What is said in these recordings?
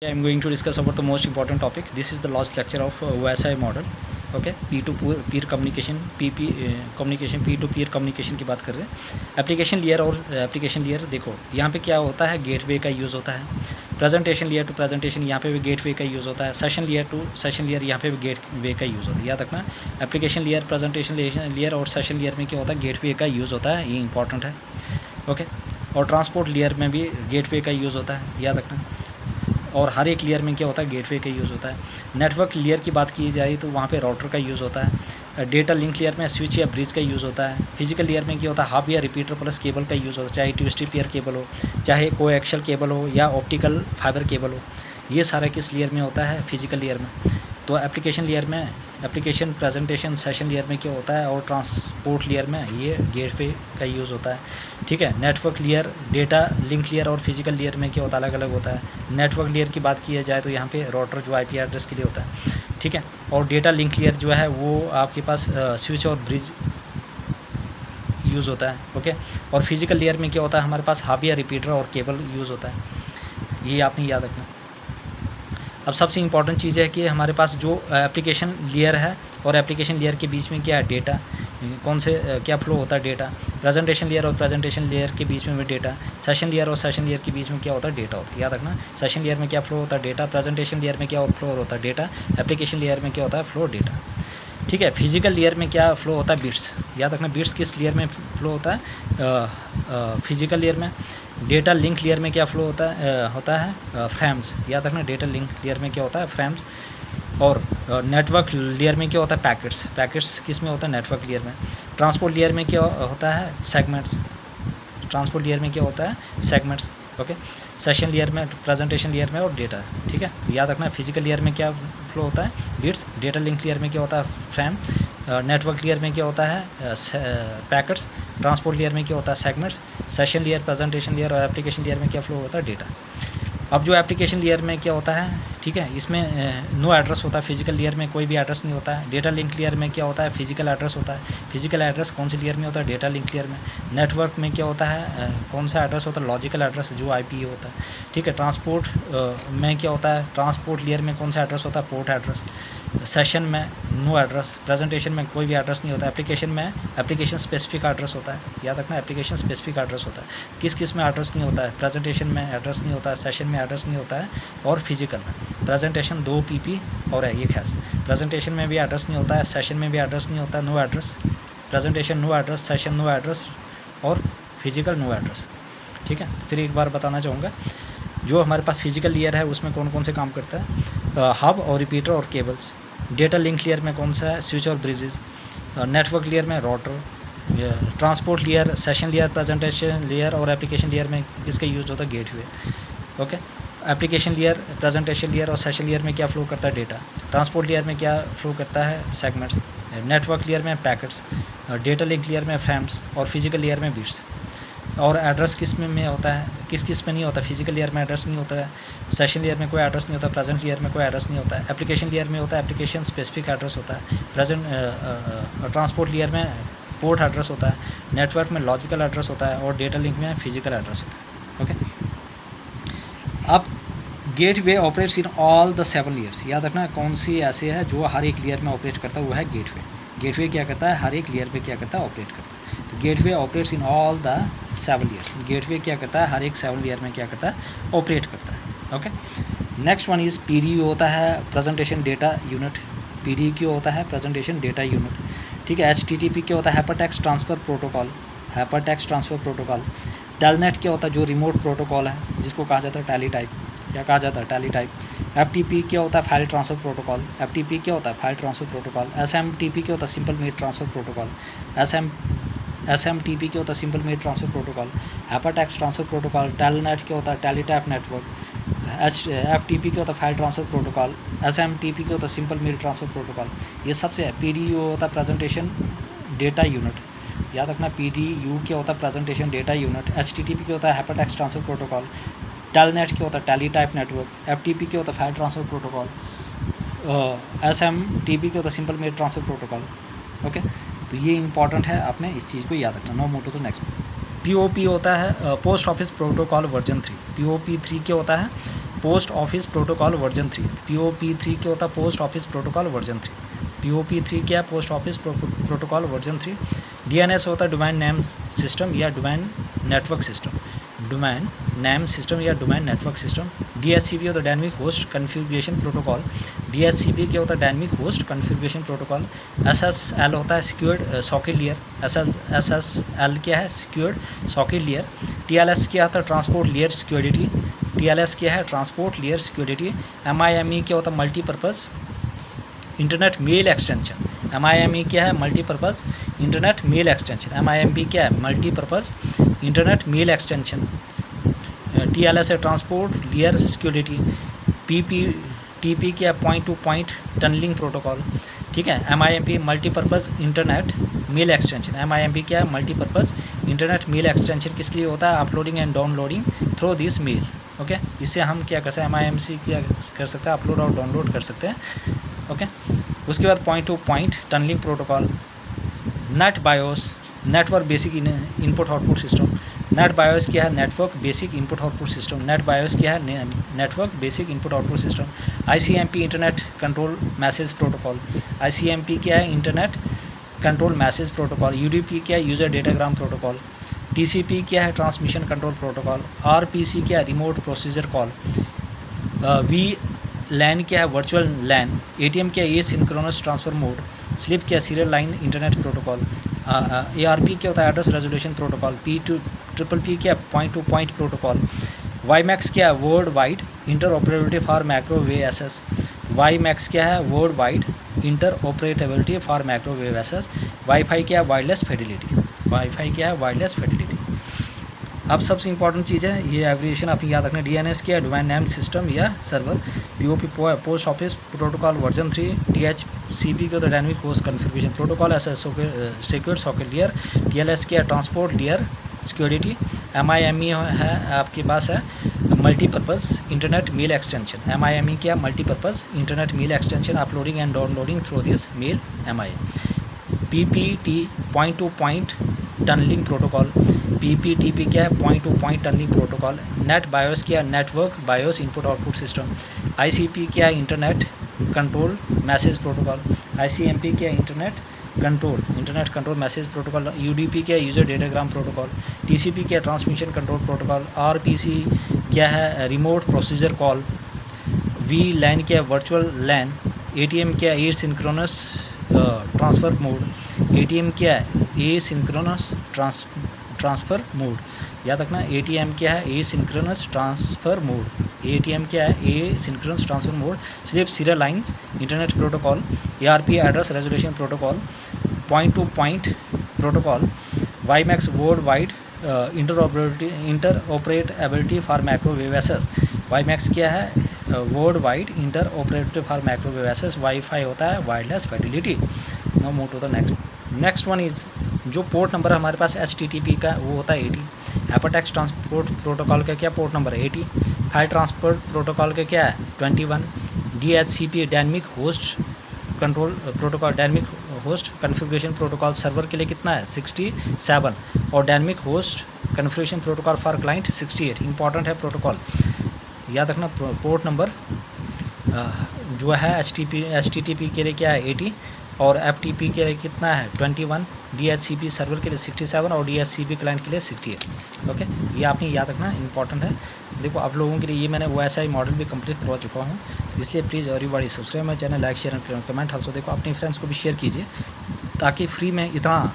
I'm going to discuss about the most important topic. This is the last lecture of OSI model. Okay P to peer communication communication P to peer communication की बात कर रहे हैं। Application layer और application layer देखो यहाँ पे क्या होता है, गेटवे का यूज़ होता है। प्रेजेंटेशन लेयर टू प्रेजेंटेशन यहाँ पे भी गेटवे का यूज़ होता है। Session layer to session layer यहाँ पे भी गेटवे का यूज़ होता है। याद रखना एप्लीकेशन लेयर, प्रेजेंटेशन लेयर और सेशन लेयर में क्या होता है, गेटवे का यूज़ होता है। ये इंपॉर्टेंट है। ओके और ट्रांसपोर्ट लेयर में भी गेटवे का यूज़ होता है, याद रखना। और हर एक लेयर में क्या होता है, गेटवे का यूज़ होता है। नेटवर्क लेयर की बात की जाए तो वहाँ पे राउटर का यूज़ होता है। डेटा लिंक लेयर में स्विच या ब्रिज का यूज़ होता है। फिजिकल लेयर में क्या होता है, हब या रिपीटर प्लस केबल का यूज़ होता है, चाहे ट्विस्टेड पेयर केबल हो, चाहे कोएक्सियल केबल हो या ऑप्टिकल फाइबर केबल हो। ये सारा किस लेयर में होता है, फिजिकल लेयर में। तो एप्लीकेशन लेयर में एप्लीकेशन प्रेजेंटेशन सेशन लेयर में क्या होता है, और ट्रांसपोर्ट लेयर में ये गेटवे का यूज़ होता है। ठीक है। Network layer, data link layer और फिजिकल लेयर में क्या होता है, अलग अलग होता है। नेटवर्क लेयर की बात की जाए तो यहाँ पे राउटर जो आईपी एड्रेस के लिए होता है। ठीक है। और डेटा लिंक लेयर जो है वो आपके पास स्विच और ब्रिज यूज़ होता है। ओके। और फिजिकल लेयर में क्या होता है, हमारे पास हब या रिपीटर और केबल यूज़ होता है। ये आपने याद रखना। अब सबसे इम्पॉर्टेंट चीज़ है कि हमारे पास जो एप्लीकेशन लेयर है और एप्लीकेशन लेयर के बीच में क्या है, डेटा कौन से क्या फ्लो होता है, डेटा। प्रेजेंटेशन लेयर और प्रेजेंटेशन लेयर के बीच में भी डेटा। सेशन लेयर और सेशन लेयर के बीच में क्या होता है, डेटा होता है। याद रखना सेशन लेयर में क्या फ्लो होता है, डेटा। प्रेजेंटेशन लेयर में क्या फ्लो होता है, डेटा। एप्लीकेशन लेयर में क्या होता है, फ्लो, डेटा। ठीक है। फिजिकल लेयर में क्या फ्लो होता है, बिट्स। याद रखना बिट्स किस लेयर में फ्लो होता है, फिजिकल लेयर में। डेटा लिंक लेयर में क्या फ्लो होता है फ्रेम्स। याद रखना डेटा लिंक लेयर में क्या होता है, फ्रेम्स। और नेटवर्क लेयर में क्या होता है, पैकेट्स। पैकेट्स किस में होता है, नेटवर्क लेयर में। ट्रांसपोर्ट लेयर में क्या होता है, सेगमेंट्स। ट्रांसपोर्ट लेयर में क्या होता है, सेगमेंट्स। ओके। सेशन लेयर में, प्रेजेंटेशन लेयर में और डेटा। ठीक है। याद रखना फिजिकल लेयर में क्या फ्लो होता है, बिट्स। डेटा लिंक लेयर में क्या होता है, फ्रेम। नेटवर्क लेयर में क्या होता है, पैकेट्स। ट्रांसपोर्ट लेयर में क्या होता है, segments. Session layer, presentation layer और एप्लीकेशन लेयर में क्या फ्लो होता है, डेटा। अब जो एप्लीकेशन लेयर में क्या होता है, ठीक है, इसमें नो एड्रेस होता है। फिजिकल लेयर में कोई भी एड्रेस नहीं होता है। डेटा लिंक लेयर में क्या होता है, फिजिकल एड्रेस होता है। फिजिकल एड्रेस कौन सी लेयर में होता है, डेटा लिंक लेयर में। नेटवर्क में क्या होता है, कौन सा एड्रेस होता है, लॉजिकल एड्रेस जो आईपी होता है। ठीक है। ट्रांसपोर्ट में क्या होता है, ट्रांसपोर्ट लेयर में कौन सा एड्रेस होता है, पोर्ट एड्रेस। सेशन में नो एड्रेस। प्रेजेंटेशन में कोई भी एड्रेस नहीं होता। एप्लीकेशन में एप्लीकेशन स्पेसिफिक एड्रेस होता है। याद रखना एप्लीकेशन स्पेसिफिक एड्रेस होता है। किस किस में एड्रेस नहीं होता है, प्रेजेंटेशन में एड्रेस नहीं होता है, सेशन में एड्रेस नहीं होता है, और फिजिकल में। प्रेजेंटेशन 2 पीपी और है ये खास। प्रेजेंटेशन में भी एड्रेस नहीं होता है, सेशन में भी एड्रेस नहीं होता है, no address. Presentation no address, session no address और फिजिकल नो एड्रेस। ठीक है। फिर एक बार बताना चाहूँगा, जो हमारे पास फिजिकल लेयर है उसमें कौन कौन से काम करता है, हब और रिपीटर और केबल्स। डेटा लिंक लेयर में कौन सा है, स्विच और ब्रिजेस। नेटवर्क लेयर में router. Transport layer, session layer, presentation layer और एप्लीकेशन लेयर में किसका यूज़ होता है, gateway. Okay. Application layer, presentation layer और सेशन लेयर में क्या फ्लो करता है, डेटा। ट्रांसपोर्ट लेयर में क्या फ्लो करता है, सेगमेंट्स। नेटवर्क लेयर में पैकेट्स। डेटा लिंक लेयर में फ्रेम्स और फिजिकल लेयर में बिट्स। और एड्रेस किस में होता है, किस किस में नहीं होता। फिजिकल लेयर में एड्रेस नहीं होता है, सेशन लेयर में कोई एड्रेस नहीं होता, प्रेजेंट लेयर में कोई एड्रेस नहीं होता है। एप्लीकेशन लेयर में होता है एप्लीकेशन स्पेसिफिक एड्रेस होता है। ट्रांसपोर्ट लेयर में पोर्ट एड्रेस होता है। नेटवर्क में लॉजिकल एड्रेस होता है और डेटा लिंक में फिजिकल एड्रेस होता है। ओके। अब gateway operates in all the 7 layers. याद रखना कौन सी ऐसे है जो हर एक लेयर में ऑपरेट करता है, वो है गेटवे। गेटवे क्या करता है, हर एक लेयर पे क्या करता है, ऑपरेट करता है। तो gateway operates in all the 7 layers. Gateway क्या करता है, हर एक 7 लेयर में क्या करता है, ऑपरेट करता है। Okay. Next one is PD होता है, प्रेजेंटेशन डेटा यूनिट। पीडी क्यों होता है, प्रेजेंटेशन डेटा यूनिट। ठीक है। एचटीटीपी क्या होता है, hypertext transfer protocol. Hypertext transfer protocol. Telnet क्या होता है, जो रिमोट प्रोटोकॉल है जिसको कहा जाता है टेलीटाइप। क्या कहा जाता है, टेलीटाइप। एफटीपी क्या होता है, फाइल ट्रांसफ़र प्रोटोकॉल। एफटीपी क्या होता है, फाइल ट्रांसफ़र प्रोटोकॉल। एसएमटीपी क्या होता है, simple mail transfer protocol. SMTP क्या होता है, simple mail transfer protocol. Hypertext transfer protocol. Telnet क्या होता है, टेलीटाइप नेटवर्क। एफटीपी क्या होता है, फाइल ट्रांसफ़र प्रोटोकॉल। एसएमटीपी क्या होता है, सिंपल मेल ट्रांसफ़र प्रोटोकॉल। ये सबसे है। पीडीयू होता है, प्रेजेंटेशन डेटा यूनिट। याद रखना पीडीयू क्या होता है, प्रेजेंटेशन डेटा यूनिट। एचटीटीपी क्या होता है, हाइपरटेक्स्ट ट्रांसफ़र प्रोटोकॉल। टेलनेट क्या होता है, टेलीटाइप नेटवर्क। एफटीपी क्या होता है, फाइल ट्रांसफ़र प्रोटोकॉल। एसएमटीपी क्या होता है, simple mail transfer protocol. Okay. तो ये इंपॉर्टेंट है, आपने इस चीज़ को याद रखना। No move to the next. POP होता है, post office protocol version 3। POP 3 क्या होता है, post office protocol version 3, POP3 क्या होता है? Post office protocol version 3। POP3 क्या है? Post office protocol version 3। DNS होता है डोमेन नेम सिस्टम या domain network system, domain name system या डोमेन नेटवर्क सिस्टम। DHCP होता है dynamic host configuration protocol, DHCP क्या होता है? Dynamic host configuration protocol. SSL होता है सिक्योर्ड सॉकेट लेयर, SSL क्या है? Secured socket layer. TLS क्या होता है? ट्रांसपोर्ट लेयर सिक्योरिटी, TLS क्या है? Transport layer security. MIME क्या होता है? Multipurpose internet mail extension, MIME क्या है? Multipurpose internet mail extension. MIMP क्या है? Multipurpose internet mail extension. TLS है ट्रांसपोर्ट लेयर सिक्योरिटी। PPTP क्या है? Point to point tunnelling protocol, ठीक है। MIMP multipurpose internet mail extension. MIMP क्या है? मल्टीपर्पज़ इंटरनेट मेल एक्सटेंशन किसके लिए होता है? Uploading and downloading through this mail, okay. इससे हम क्या कर सकते हैं? MIMC क्या कर सकते हैं? अपलोड और डाउनलोड कर सकते हैं, ओके। उसके बाद point to point tunnelling protocol. Net BIOS network basic input output system. Net BIOS क्या है? Network basic input output system. Net BIOS क्या है? Network basic input output system. ICMP internet control message protocol. ICMP क्या है? Internet control message protocol. UDP क्या है? User datagram protocol. TCP क्या है? Transmission control protocol. RPC क्या है? Remote procedure call. VLAN क्या है? वर्चुअल लैन। ATM क्या है? Asynchronous transfer mode. SLIP क्या है? Serial line internet protocol. ARP क्या होता है? Address resolution protocol. PPP क्या है? Point to point protocol. WiMAX क्या है? World wide interoperability for microwave access. WiMAX क्या है? World wide interoperability for microwave access. Wifi क्या है? Wireless fidelity. वाईफाई क्या है? Wireless fidelity. अब सबसे इंपॉर्टेंट चीज़ है ये एब्रिविएशन आप याद रखना। DNS क्या है? डोमेन नेम सिस्टम या server. POP post office protocol version 3। DHCP का dynamic host configuration protocol. Secure socket layer. TLS क्या है? Transport layer security. MIME है आपके पास है multipurpose internet mail extension. MIME क्या? Multipurpose internet mail extension uploading and downloading through this mail MIME। PPT point to point tunnelling protocol. PPTP क्या है? Point to point tunnelling protocol. Net BIOS क्या है? Network BIOS input output system. ICP क्या है? Internet control message protocol. ICMP क्या है? Internet control message protocol. UDP क्या है? User datagram protocol. TCP क्या है? Transmission control protocol. RPC क्या है? Remote procedure call. VLAN क्या है? वर्चुअल लैन। ATM क्या है? Asynchronous transfer mode. ATM क्या है? एसिंक्रोनस ट्रांसफ़र मोड, याद रखना। ATM क्या है? Asynchronous transfer mode. ATM क्या है? Asynchronous transfer mode. SLIP serial lines internet protocol. ARP address resolution protocol. Point to point protocol. WiMAX world wide interoperability for microwave access. WiMAX क्या है? World wide interoperability for microwave access. Wifi होता है wireless fidelity. No move to the next one is जो port number हमारे पास HTTP का वो होता है 80। हाइपरटेक्स्ट ट्रांसपोर्ट प्रोटोकॉल का क्या पोर्ट नंबर है? 80। फाइल ट्रांसपोर्ट प्रोटोकॉल का क्या है? 21। DHCP dynamic host control protocol, dynamic host configuration protocol server के लिए कितना है? 67। और dynamic host configuration protocol for client 68। Important है प्रोटोकॉल, याद रखना। पोर्ट नंबर जो है HTTP के लिए क्या है? 80 और FTP के लिए कितना है? 21। DHCP सर्वर के लिए 67 और DHCP क्लाइंट के लिए 68, ओके। ये आपने याद रखना, इंपॉर्टेंट है। देखो आप लोगों के लिए ये मैंने OSI मॉडल भी कंप्लीट करवा चुका हूँ, इसलिए please everybody subscribe my channel, like share and comment also. देखो अपने फ्रेंड्स को भी शेयर कीजिए ताकि फ्री में इतना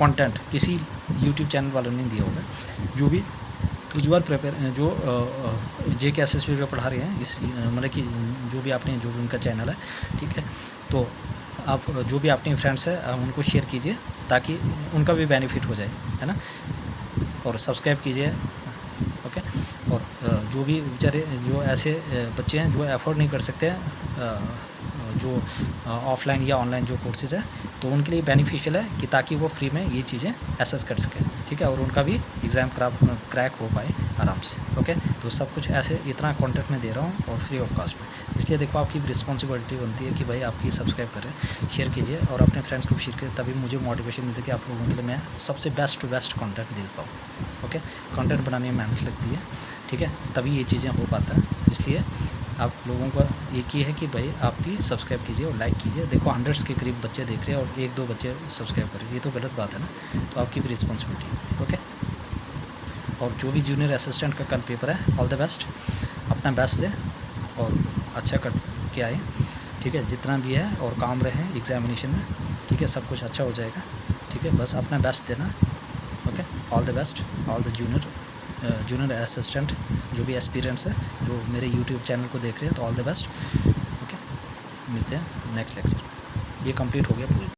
कंटेंट किसी यूट्यूब चैनल वालों ने दिया होगा। जो भी विजुअल प्रिपेयर जो JK SSB जो पढ़ा रहे हैं इस मतलब कि जो भी उनका चैनल है, ठीक है, तो आप जो भी अपने फ्रेंड्स हैं उनको शेयर कीजिए ताकि उनका भी बेनिफिट हो जाए, है ना। और सब्सक्राइब कीजिए, ओके। और जो भी बेचारे जो ऐसे बच्चे हैं जो अफोर्ड नहीं कर सकते हैं जो ऑफलाइन या ऑनलाइन जो कोर्सेज़ है, तो उनके लिए बेनिफिशियल है कि ताकि वो फ्री में ये चीज़ें एसेस कर सकें, ठीक है, और उनका भी एग्ज़ाम क्रैक हो पाए आराम से, ओके। तो सब कुछ ऐसे इतना कंटेंट में दे रहा हूँ और फ्री ऑफ कॉस्ट में, इसलिए देखो आपकी रिस्पॉन्सिबिलिटी बनती है कि भाई आपकी सब्सक्राइब करें, शेयर कीजिए और अपने फ्रेंड्स को भी शेयर करें, तभी मुझे मोटिवेशन मिलती है कि आप लोगों के लिए मैं सबसे बेस्ट टू बेस्ट कंटेंट दे पाऊँ, ओके। कंटेंट बनाने में मेहनत लगती है, ठीक है, तभी ये चीज़ें हो पाता है। इसलिए आप लोगों का एक ही है कि भाई आप भी सब्सक्राइब कीजिए और लाइक कीजिए। देखो 100 के करीब बच्चे देख रहे हैं और 1-2 बच्चे सब्सक्राइब कर रहे हैं, ये तो गलत बात है ना। तो आपकी भी रिस्पॉन्सिबिलिटी। ओके, और जो भी जूनियर असिस्टेंट का कल पेपर है, ऑल द बेस्ट, अपना बेस्ट दे और अच्छा कर के आए, ठीक है। जितना भी है और काम रहे एग्जामिनेशन में, ठीक है, सब कुछ अच्छा हो जाएगा, ठीक है। बस अपना बेस्ट देना। Okay, all the best, all the junior assistant जो भी एक्सपीरियंस है, जो मेरे यूट्यूब चैनल को देख रहे हैं, तो ऑल द बेस्ट। ओके, मिलते हैं नेक्स्ट लेक्चर। ये कंप्लीट हो गया पूरी।